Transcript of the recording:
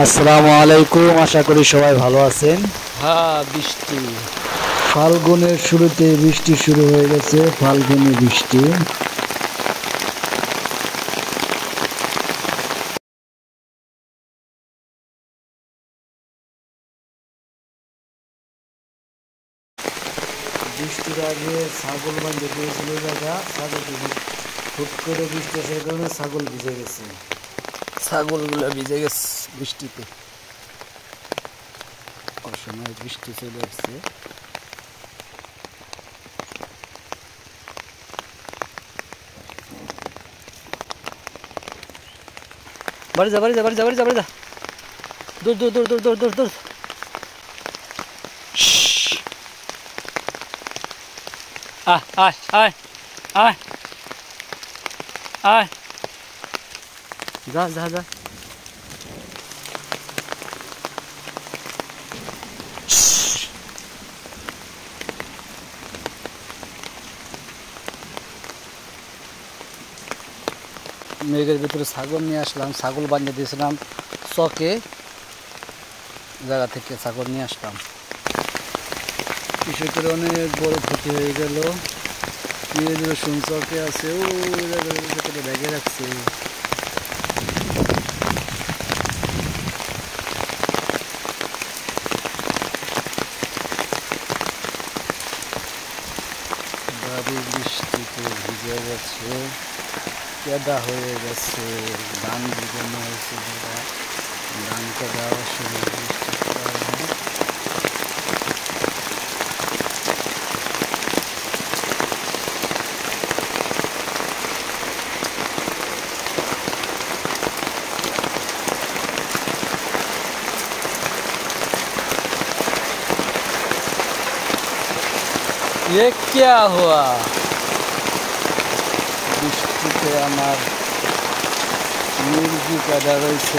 আসসালামু আলাইকুম, আশা করি সবাই ভালো আছেন। হ্যাঁ, বৃষ্টি। ফাল্গুনের শুরুতে বৃষ্টি শুরু হয়ে গেছে, ফাল্গুনি বৃষ্টি। বৃষ্টির আগে ছাগল বাঁধে দিয়েছিল জায়গা, ছাগল হুট করে বৃষ্টি আসার কারণে ছাগল ভিজে গেছে। ছাগলগুলো ভিজে গেছে বৃষ্টিতে। অসময়ে বৃষ্টি চলে আসছে। বাড়ি যা, বাড়ি যা, বাড়ি যা, বাড়ি যা, বাড়ি যা। দূর দূর দূর দূর দূর দূর দূর। আয় আয় আয় আয় আয়, যা যা যা। মেঘের ভিতরে ছাগল নিয়ে আসলাম, ছাগল বাঁধিয়ে দিয়েছিলাম চকে, জায়গা থেকে ছাগল নিয়ে আসলাম। কৃষকের অনেক বড় ক্ষতি হয়ে গেল। পেঁয়াজ রসুন চকে আছে, ও জায়গায় ব্যাগে রাখছে। ভারী বৃষ্টিতে ভিজে গেছে, কেদা হয়ে গেছে, ধান ভিজানো হয়েছে, ধান কেদা শুরু বৃষ্টির কারণে। ये क्या हुआ? বৃষ্টিতে আমার মুরগি কাদা রয়েছে।